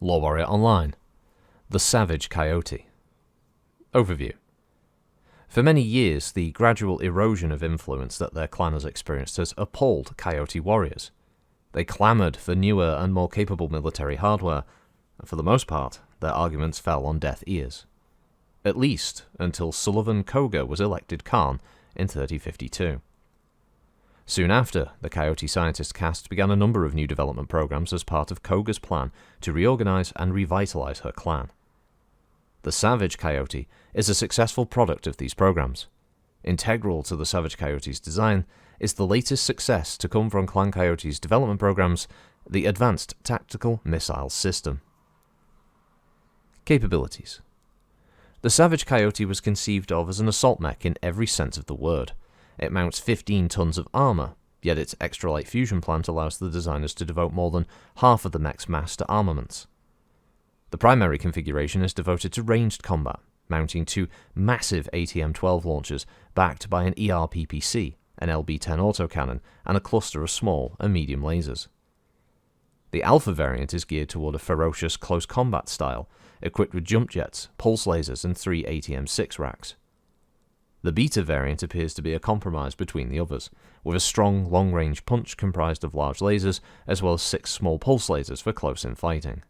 LoreWarrior Online. The Savage Coyote. Overview. For many years, the gradual erosion of influence that their clan has experienced has appalled Coyote warriors. They clamoured for newer and more capable military hardware, and for the most part, their arguments fell on deaf ears. At least until Sullivan Koga was elected Khan in 3052. Soon after, the Coyote scientist caste began a number of new development programs as part of Koga's plan to reorganize and revitalize her clan. The Savage Coyote is a successful product of these programs. Integral to the Savage Coyote's design is the latest success to come from Clan Coyote's development programs, the Advanced Tactical Missile System. Capabilities. The Savage Coyote was conceived of as an assault mech in every sense of the word. It mounts 15 tons of armor, yet its extra-light fusion plant allows the designers to devote more than half of the mech's mass to armaments. The primary configuration is devoted to ranged combat, mounting two massive ATM-12 launchers backed by an ERPPC, an LB-10 autocannon, and a cluster of small and medium lasers. The Alpha variant is geared toward a ferocious close combat style, equipped with jump jets, pulse lasers, and 3 ATM-6 racks. The Beta variant appears to be a compromise between the others, with a strong long-range punch comprised of large lasers, as well as 6 small pulse lasers for close-in fighting.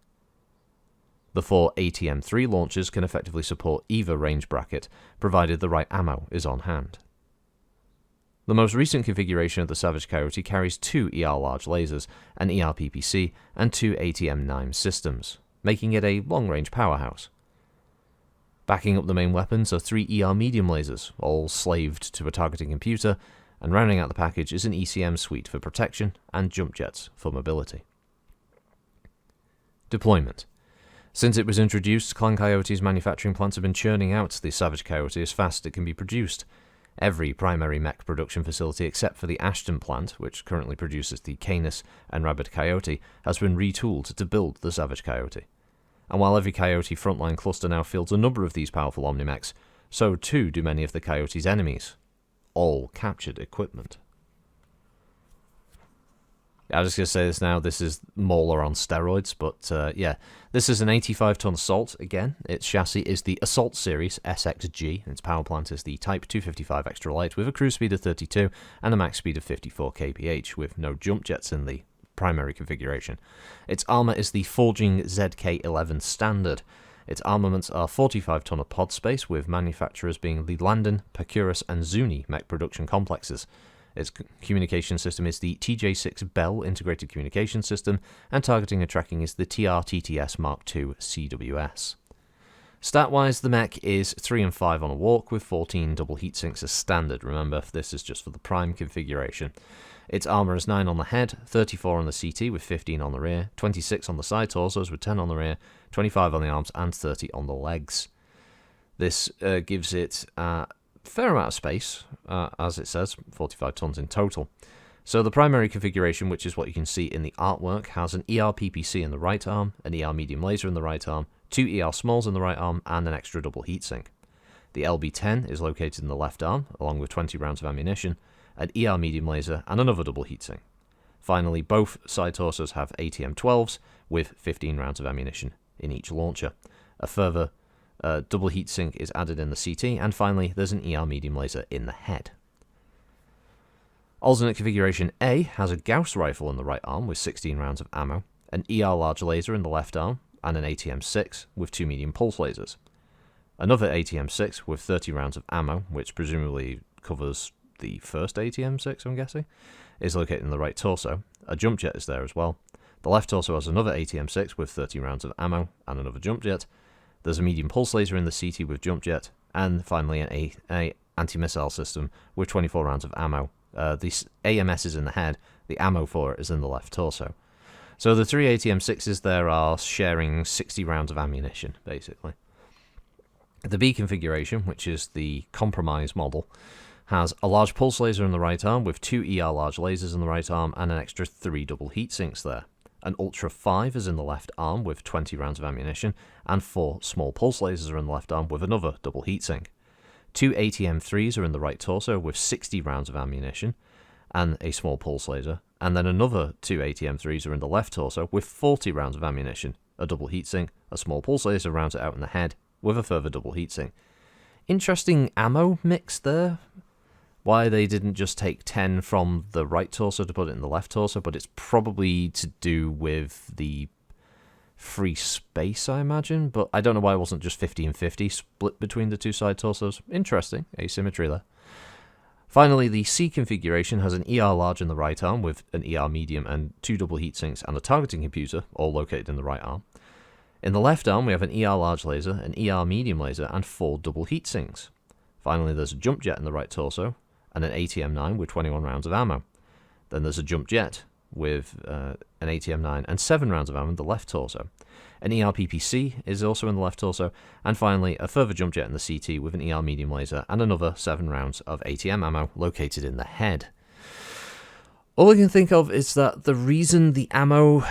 The 4 ATM-3 launchers can effectively support either range bracket, provided the right ammo is on hand. The most recent configuration of the Savage Coyote carries 2 ER large lasers, an ERPPC, and 2 ATM-9 systems, making it a long-range powerhouse. Backing up the main weapons are 3 ER medium lasers, all slaved to a targeting computer, and rounding out the package is an ECM suite for protection and jump jets for mobility. Deployment. Since it was introduced, Clan Coyote's manufacturing plants have been churning out the Savage Coyote as fast as it can be produced. Every primary mech production facility except for the Ashton plant, which currently produces the Canis and Rabid Coyote, has been retooled to build the Savage Coyote. And while every Coyote frontline cluster now fields a number of these powerful Omnimechs, so too do many of the Coyote's enemies. All captured equipment. I was just going to say this now, this is Mauler on steroids, but yeah, this is an 85-ton assault again. Its chassis is the Assault Series SXG, and its power plant is the Type 255 Extra Light with a cruise speed of 32 and a max speed of 54 kph, with no jump jets in the primary configuration. Its armor is the Forging ZK-11 Standard. Its armaments are 45-ton of pod space, with manufacturers being the Landon, Pacurus, and Zuni mech production complexes. Its communication system is the TJ6 Bell Integrated Communication System, and targeting and tracking is the TR-TTS Mark II CWS. Stat-wise, the mech is 3 and 5 on a walk, with 14 double heatsinks as standard. Remember, this is just for the prime configuration. Its armor is 9 on the head, 34 on the CT with 15 on the rear, 26 on the side torsos with 10 on the rear, 25 on the arms, and 30 on the legs. This gives it fair amount of space, as it says, 45 tons in total. So the primary configuration, which is what you can see in the artwork, has an ERPPC in the right arm, an ER medium laser in the right arm, 2 ER smalls in the right arm, and an extra double heatsink. The LB-10 is located in the left arm, along with 20 rounds of ammunition, an ER medium laser, and another double heatsink. Finally, both side torsos have ATM-12s, with 15 rounds of ammunition in each launcher. A further double heatsink is added in the CT, and finally there's an ER medium laser in the head. Alternate configuration A has a Gauss rifle in the right arm with 16 rounds of ammo, an ER large laser in the left arm, and an ATM-6 with 2 medium pulse lasers. Another ATM-6 with 30 rounds of ammo, which presumably covers the first ATM-6, I'm guessing, is located in the right torso. A jump jet is there as well. The left torso has another ATM-6 with 30 rounds of ammo and another jump jet. There's a medium pulse laser in the CT with jump jet, and finally an anti-missile system with 24 rounds of ammo. The AMS is in the head, the ammo for it is in the left torso. So the 3 ATM-6s there are sharing 60 rounds of ammunition, basically. The B configuration, which is the compromise model, has a large pulse laser in the right arm with 2 ER large lasers in the right arm and an extra 3 double heatsinks there. An Ultra 5 is in the left arm with 20 rounds of ammunition, and 4 small pulse lasers are in the left arm with another double heatsink. 2 ATM-3s are in the right torso with 60 rounds of ammunition and a small pulse laser, and then another 2 ATM-3s are in the left torso with 40 rounds of ammunition a double heatsink, a small pulse laser rounds it out in the head with a further double heatsink. Interesting ammo mix there. Why they didn't just take 10 from the right torso to put it in the left torso, but it's probably to do with the free space, I imagine. But I don't know why it wasn't just 50 and 50 split between the two side torsos. Interesting asymmetry there. Finally, the C configuration has an ER large in the right arm with an ER medium and 2 double heatsinks and a targeting computer, all located in the right arm. In the left arm, we have an ER large laser, an ER medium laser, and 4 double heatsinks. Finally, there's a jump jet in the right torso, and an ATM-9 with 21 rounds of ammo. Then there's a jump jet with an ATM-9 and 7 rounds of ammo in the left torso. An ER-PPC is also in the left torso, and finally a further jump jet in the CT with an ER medium laser and another 7 rounds of ATM ammo located in the head. All I can think of is that the reason the ammo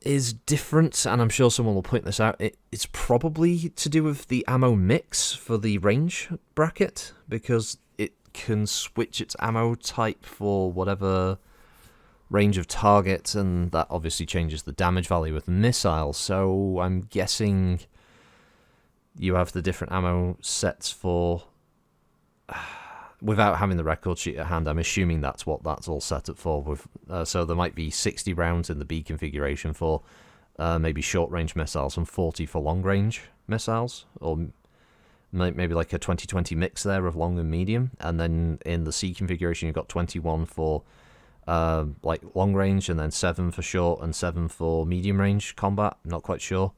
is different, and I'm sure someone will point this out, it's probably to do with the ammo mix for the range bracket, because it can switch its ammo type for whatever range of target, and that obviously changes the damage value with the missiles. So I'm guessing you have the different ammo sets for... Without having the record sheet at hand, I'm assuming that's what that's all set up for. With so there might be 60 rounds in the B configuration for maybe short-range missiles and 40 for long-range missiles, or maybe like a 20-20 mix there of long and medium. And then in the C configuration, you've got 21 for like long-range, and then 7 for short and 7 for medium-range combat. I'm not quite sure.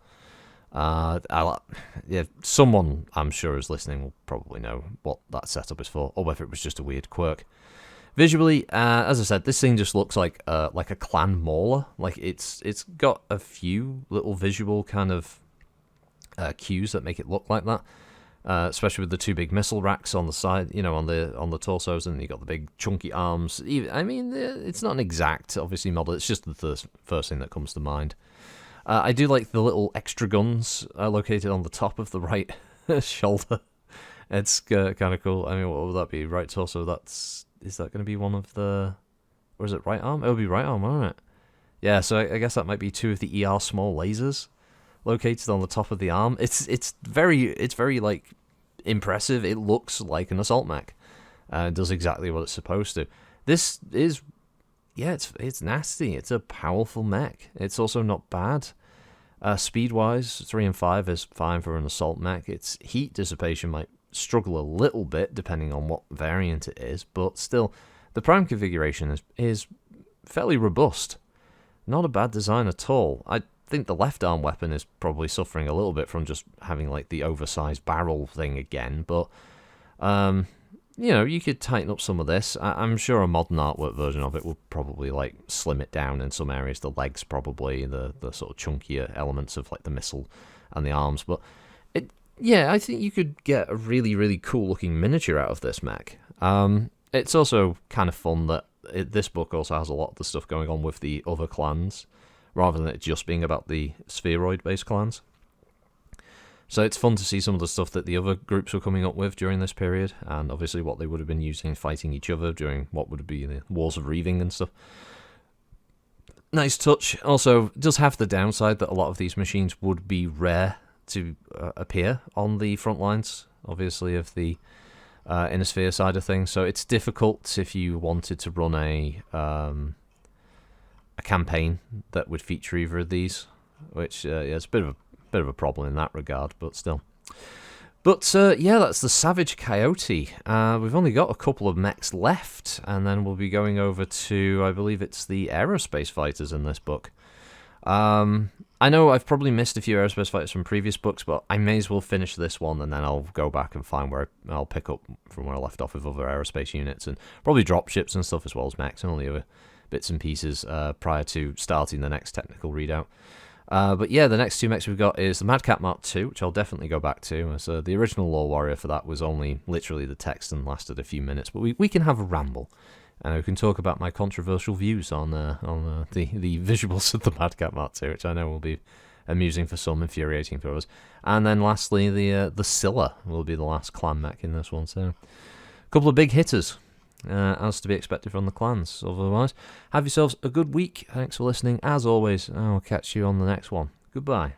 Yeah, someone I'm sure is listening will probably know what that setup is for, or whether it was just a weird quirk. Visually, as I said, this thing just looks like a clan Mauler. Like it's got a few little visual kind of cues that make it look like that. Especially with the 2 big missile racks on the side, on the torsos, and you got the big chunky arms. I mean, it's not an exact, obviously, model. It's just the first thing that comes to mind. I do like the little extra guns located on the top of the right shoulder. It's kind of cool. I mean, what would that be? Right torso, is that going to be one of the... Or is it right arm? It would be right arm, won't it? Yeah, so I guess that might be 2 of the ER small lasers located on the top of the arm. It's very like impressive. It looks like an assault mech. It does exactly what it's supposed to. This is... Yeah, it's nasty. It's a powerful mech. It's also not bad. Speed-wise, 3 and 5 is fine for an assault mech. Its heat dissipation might struggle a little bit, depending on what variant it is, but still, the prime configuration is fairly robust. Not a bad design at all. I think the left arm weapon is probably suffering a little bit from just having like the oversized barrel thing again, but... you could tighten up some of this. I'm sure a modern artwork version of it will probably like slim it down in some areas. The legs probably, the sort of chunkier elements of like the missile and the arms. But I think you could get a really, really cool looking miniature out of this mech. It's also kind of fun that this book also has a lot of the stuff going on with the other clans, rather than it just being about the spheroid-based clans. So it's fun to see some of the stuff that the other groups were coming up with during this period, and obviously what they would have been using fighting each other during what would be the Wars of Reaving and stuff. Nice touch. Also, it does have the downside that a lot of these machines would be rare to appear on the front lines, obviously, of the Inner Sphere side of things. So it's difficult if you wanted to run a campaign that would feature either of these, which it's a bit of a problem in that regard, but still. But that's the Savage Coyote. We've only got a couple of mechs left, and then we'll be going over to, I believe it's the aerospace fighters in this book. I know I've probably missed a few aerospace fighters from previous books, but I may as well finish this one, and then I'll go back and find where I'll pick up from where I left off with other aerospace units, and probably dropships and stuff as well as mechs, and all the other bits and pieces prior to starting the next technical readout. But yeah, the next 2 mechs we've got is the Madcap Mark II, which I'll definitely go back to. So the original LoreWarrior for that was only literally the text and lasted a few minutes, but we can have a ramble, and we can talk about my controversial views on the visuals of the Madcap Mark II, which I know will be amusing for some, infuriating for others. And then lastly, the Scylla will be the last clan mech in this one. So a couple of big hitters. As to be expected from the clans. Otherwise, have yourselves a good week. Thanks for listening. As always, I'll catch you on the next one. Goodbye.